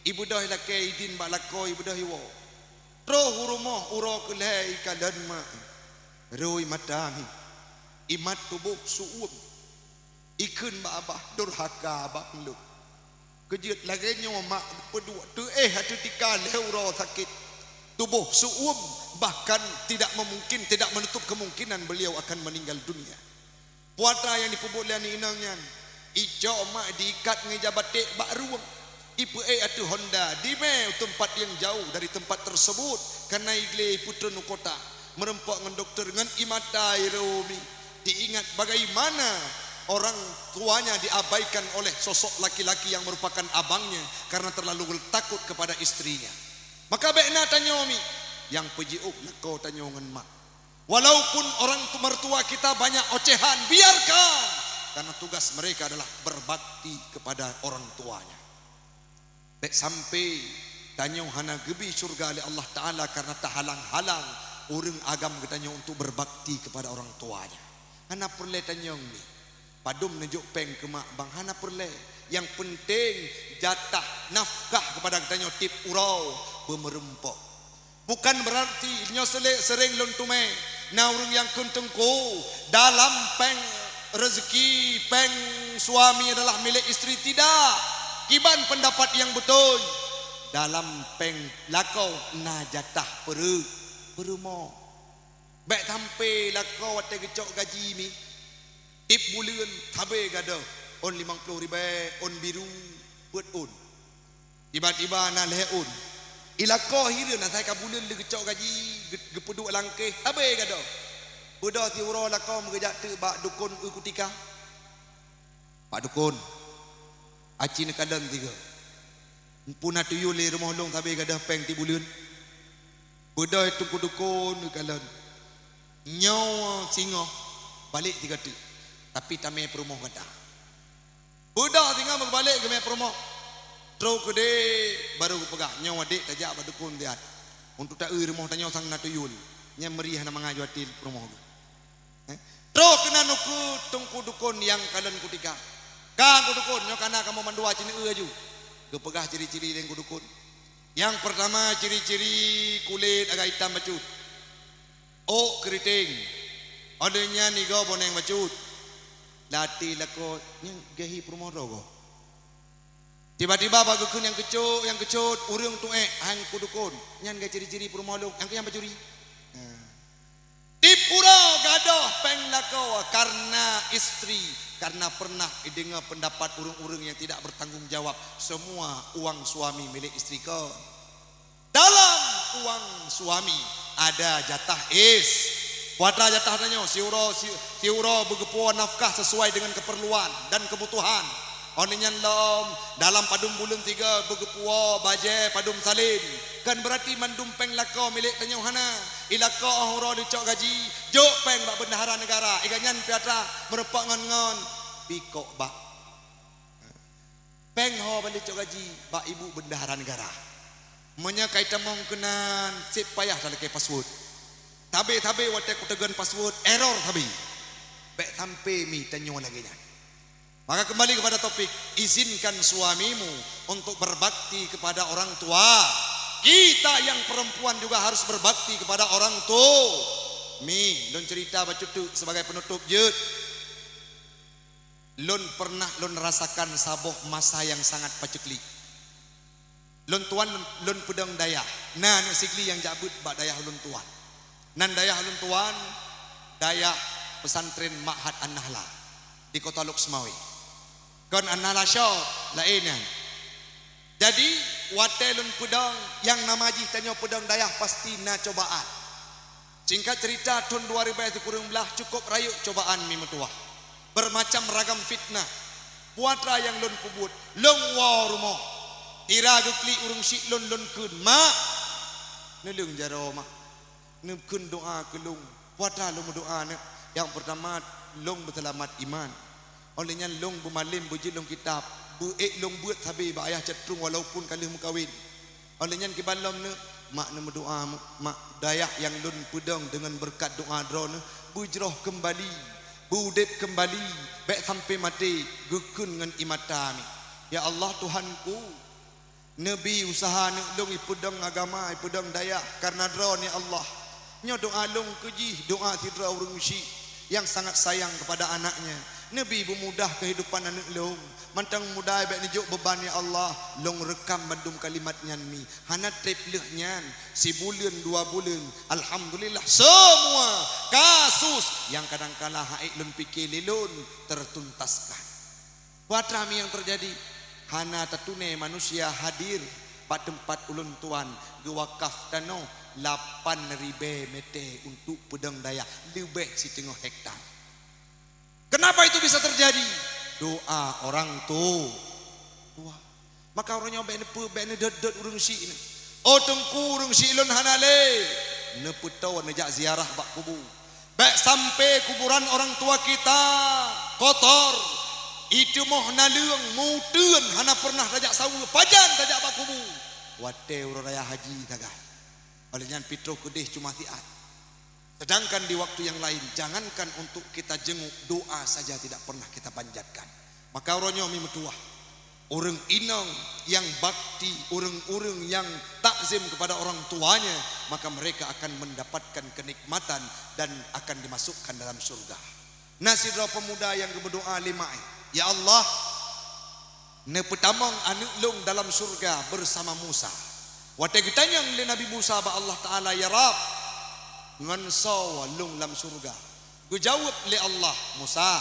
Ibu dah lakai idin bak lakoi ibu dah iwo. Tro hurumah uro kelai kadan ma. Roi matami. Imat tubuh suum. Ikun ba abah durhaka abah lu. Kejut lagi mak pedua tu hatu tika leuro sakit tubuh suum, bahkan tidak menutup kemungkinan beliau akan meninggal dunia. Puatra yang dipubuk liani inangnya ijo mak diikat ngejabatik bak ruang ipu atu Honda di me tempat yang jauh dari tempat tersebut karena igle putra nukota merempak dengan dokter dengan imata iromi diingat bagaimana orang tuanya diabaikan oleh sosok laki-laki yang merupakan abangnya karena terlalu takut kepada istrinya. Maka bekna tanyomi yang pejiuk kau tanyongan mak. Walaupun orang mertua kita banyak ocehan, biarkan karena tugas mereka adalah berbakti kepada orang tuanya. Bek sampai tanyo hana gebi surga oleh Allah Taala karena tak halang-halang orang agam katanya untuk berbakti kepada orang tuanya. Hana perlu tanyong ni. Padum nejuk peng ke mak bang hana perle. Yang penting jatah nafkah kepada katanya tip urau bemerempok. Bukan berarti nyo sering lun tume naurung yang kuntengku dalam peng rezeki peng suami adalah milik istri tidak. Kiban pendapat yang betul dalam peng lakau na jatah perumo. Baik sampai lakau wate gecok gaji mi. Tip bulan tabe gada on 50 ribu on biru buat on tiba-tiba na leh on ilako hira na saya kabulan le gecok gaji gepeduk langkeh tabe gada budak ti uro lakau mengejak te bak dukun kutika pak dukun aci ne kadan 3 puna tuyul le rumah long tabe gada peng ti bulan budak itu dukun kalan nyawa singo balik 3 tu tapi tamai perumah kata. Budak tinggal berbalik ke mai perumah. Terus ke dek baru pegang nyawa dek tajak badukun dia. Untuk tak rumah tanya sang natuyul. Nya meriah nama ngaju hati perumah. Terus kena nuku tungku dukun yang kalian kutika. Kang dukun nyo kana kamu mandua cini aju. Ke pegah ciri-ciri yang dukun. Yang pertama ciri-ciri kulit agak hitam bacut. Oh keriting. Adanya niga boneng bacut. Lati lako yang gahi promodo. Tiba-tiba bagukun yang kecut urang tu hang kudukun. Nyan ga ciri-ciri promodo yang bacuri. Tip urau gadoh peng lako karena istri karena pernah dengar pendapat urang-urang yang tidak bertanggung jawab semua uang suami milik istri kau. Dalam uang suami ada jatah is. Wata jatah tanya si uro begepuan nafkah sesuai dengan keperluan dan kebutuhan. Onnya lom dalam padum bulan 3 begepua baje padum salin. Kan berarti mandumpeng lako milik tanyuhana. Ilako ahura dicok gaji. Jok peng bak bendahara negara. Iganyan piatra merupak ngon-ngon. Pikok bak. Peng ho balik cok gaji bak ibu bendahara negara. Monya kaitan mongkenan sip payah dalam ke password. Tabe watek kutegan password error tabe. Bek sampai mi tanyo lagi nya. Maka kembali kepada topik, izinkan suamimu untuk berbakti kepada orang tua. Kita yang perempuan juga harus berbakti kepada orang tua. Mi, lon cerita bacutu sebagai penutup jut. Lon pernah lon rasakan saboh masa yang sangat pacekli. Lon tuan lon pedang dayah. Nah, sikli yang jabut bak dayah lon tuan. Nan dayah lon tuan, dayah pesantren Ma'had An-Nahla di Kota Luxmawi. Kon An-Nahla syok lainnya. Jadi watelun pedang yang namaji tanyo pedang dayah pasti na cobaan. Singkat cerita tahun 2000 kurang belah cukup rayuk cobaan mi metuah. Bermacam ragam fitnah. Puatra yang lon pubut, long wa rumah. Tira gekli urung sik lon kun mak. Nelung jaro mak. Neukun doa ke long. Puatra long doa ne. Yang pertama long berselamat iman. Olehnya long bumalim buji long kitab. Long buat habis ayah cetrung walaupun kali mukawin. Olehnya kibalam ne mak ne berdoa mak dayak yang lun pedang dengan berkat doa drone bujroh kembali, budep kembali, baik sampai mati gukun dengan imatami. Ya Allah Tuhanku, Nabi usaha ne long pedang agama, pedang dayak karena drone ya Allah. Nyo doa long keji doa sidra urung si yang sangat sayang kepada anaknya. Nabi bermudah kehidupan anak long. Mantang mudah baik nijuk beban ya Allah. Long rekam bandum kalimat nyan mi. Hana trip leh nyan. Si bulan 2 bulan. Alhamdulillah semua kasus yang kadang-kala haik lun pikir lelun tertuntaskan. Buat rami yang terjadi. Hana tatune manusia hadir pada tempat ulun tuan. Gewakaf dano 8.000 meter untuk pedang daya. Lebih setengah hektar. Kenapa itu bisa terjadi? Doa orang tua. Maka orangnya bene dedet urung si ini. Oh tengku urung si ilun hanale. Ne putau nejak ziarah bak kubu. Baik sampai kuburan orang tua kita kotor. Itu moh naleung muteun hana pernah tajak sawu pajan tajak bak kubu. Wate urang raya haji tagay. Olehnya pitro kedih cuma tiat. Sedangkan di waktu yang lain jangankan untuk kita jenguk, doa saja tidak pernah kita panjatkan. Maka orangnya mi metuah. Orang inang yang bakti, orang-orang yang takzim kepada orang tuanya, maka mereka akan mendapatkan kenikmatan dan akan dimasukkan dalam surga. Nasidra pemuda yang berdoa lima. Ya Allah, ne petamang anak long dalam surga bersama Musa. Wate ditanya oleh Nabi Musa ba Allah Taala ya Rab, ngan sawa long dalam surga. Gujawab le Allah Musa,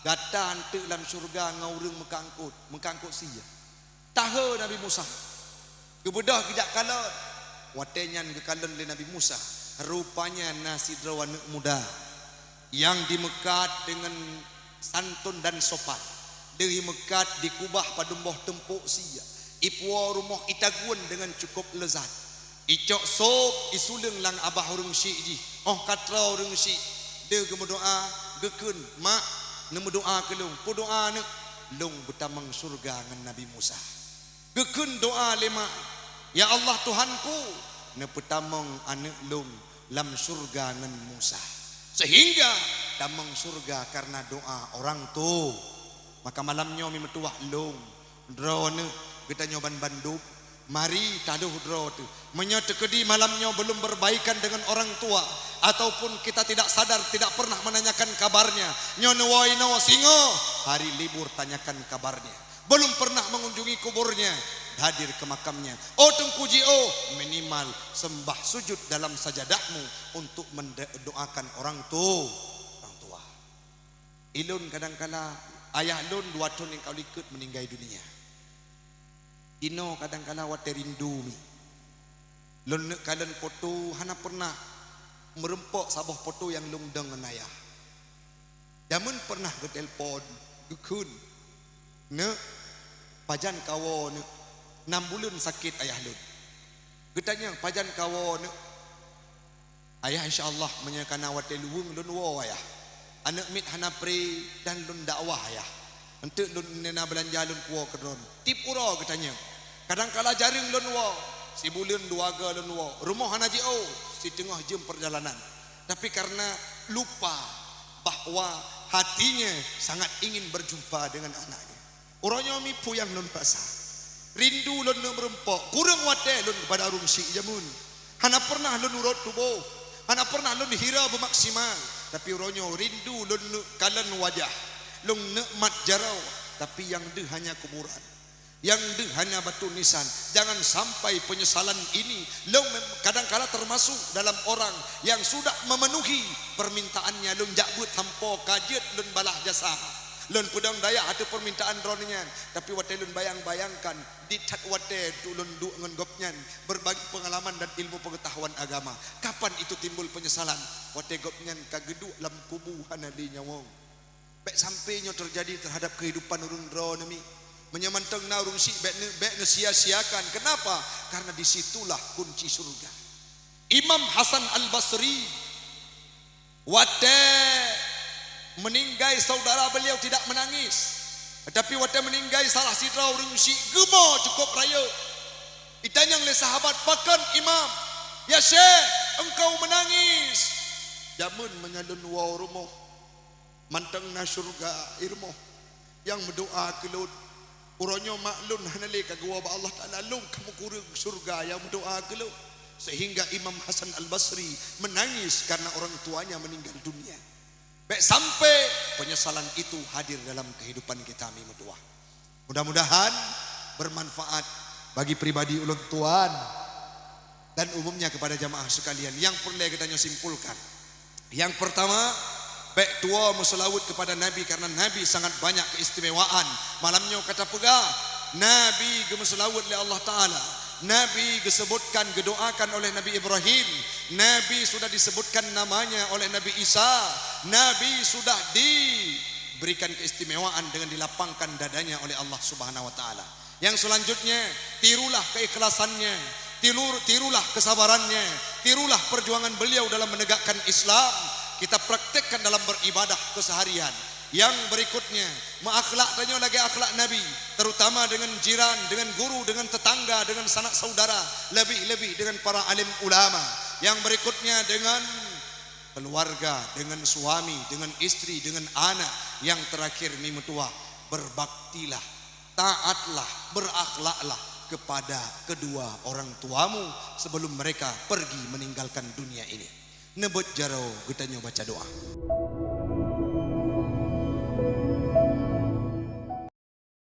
gata ante dalam surga ngaurung mengangkut sia. Tahu Nabi Musa. Kebudah kejak kala wate nyan kekalan le Nabi Musa. Rupanya nasidra anak muda yang dimekat dengan santun dan sopan. Dari mekat dikubah pada mbah tempuk sia. Ipua rumah itagun dengan cukup lezat. Icok sop isuleng lang abah urung syik ji. Oh katra urung syik. Dia gemedoa gekun mak nemu doa kelung. Po doa ne long betamang surga dengan Nabi Musa. Gekun doa lima. Ya Allah Tuhanku, ne betamang anak long lam surga dengan Musa. Sehingga damang surga karena doa orang tu. Maka malamnya mi metuah long drone kita nyoban Bandung. Mari taduh draw tu. Menyetekedi malamnya belum berbaikan dengan orang tua ataupun kita tidak sadar tidak pernah menanyakan kabarnya. Nyono waino singo hari libur tanyakan kabarnya. Belum pernah mengunjungi kuburnya, hadir ke makamnya. Oh tengkuji minimal sembah sujud dalam sajadahmu untuk mendoakan orang tua. Ilun kadangkala ayah lun 2 tahun yang kau ikut meninggal dunia. Ino kadang-kala wate rindu mi. Lon kalian foto hana pernah merempok sabah foto yang lung dengan ayah. Damun pernah ke telpon, gekun. Ne pajan kawo ne 6 bulan sakit ayah lun. Getanya pajan kawo ne ayah insyaallah menyakana wate luwung lun wo ayah. Anak mit hana pre dan lun dakwah ayah. Untuk lun nena belanja lun kuo kedon. Tip uro getanya. Kadang kala jaring lun wo, si bulan 2 ga lun wo. Rumah hana jio si tengah jam perjalanan. Tapi karena lupa bahwa hatinya sangat ingin berjumpa dengan anaknya. Orangnya mipu yang lun basah. Rindu lun merempok. Kurang wate lun kepada rumsi jamun. Hana pernah lun urut tubuh. Hana pernah lun hira bermaksimal. Tapi orangnya rindu lun kalan wajah. Lun nikmat jarau. Tapi yang deh hanya kuburan. Yang deh hanya batu nisan. Jangan sampai penyesalan ini lun kadang-kala termasuk dalam orang yang sudah memenuhi permintaannya. Lun jakbut hampo kajet lun balah jasa. Lun pudang daya ada permintaan droninya. Tapi wate lun bayang-bayangkan ditat wate lun du ngan gopnyan berbagi pengalaman dan ilmu pengetahuan agama. Kapan itu timbul penyesalan? Wate gopnyan kagedu lam kubu hana di nyawong. Baik sampainya terjadi terhadap kehidupan urun dronemi. Menyamanteng na urun si baik sia-siakan. Kenapa? Karena disitulah kunci surga. Imam Hasan Al-Basri wate meninggai saudara beliau tidak menangis, tetapi waktu meninggai salah sidra orang si gemo cukup raya. Ditanya oleh sahabat, "Pakan imam, ya syekh, engkau menangis?" Jamun menyalun wa rumah manteng na surga irmo yang berdoa kelut uronyo maklun hanale kagwa ba Allah taala lung kamu kurang surga yang berdoa kelut, sehingga Imam Hasan Al-Basri menangis karena orang tuanya meninggal dunia. Baik sampai penyesalan itu hadir dalam kehidupan kita mimudua. Mudah-mudahan bermanfaat bagi pribadi ulun tuan dan umumnya kepada jamaah sekalian. Yang perlu kita simpulkan. Yang pertama, baik tua musolawut kepada Nabi karena Nabi sangat banyak keistimewaan. Malamnya kata pegah, Nabi gemusolawut oleh Allah Ta'ala. Nabi disebutkan, gedoakan oleh Nabi Ibrahim. Nabi sudah disebutkan namanya oleh Nabi Isa. Nabi sudah diberikan keistimewaan dengan dilapangkan dadanya oleh Allah Subhanahu wa taala. Yang selanjutnya, tirulah keikhlasannya, tirulah kesabarannya, tirulah perjuangan beliau dalam menegakkan Islam. Kita praktekkan dalam beribadah keseharian. Yang berikutnya, menakhlak tanya lagi akhlak Nabi, terutama dengan jiran, dengan guru, dengan tetangga, dengan sanak saudara, lebih-lebih dengan para alim ulama. Yang berikutnya dengan keluarga, dengan suami, dengan istri, dengan anak. Yang terakhir mimutua, berbaktilah, taatlah, berakhlaklah kepada kedua orang tuamu sebelum mereka pergi meninggalkan dunia ini. Nebut jaro getanya baca doa.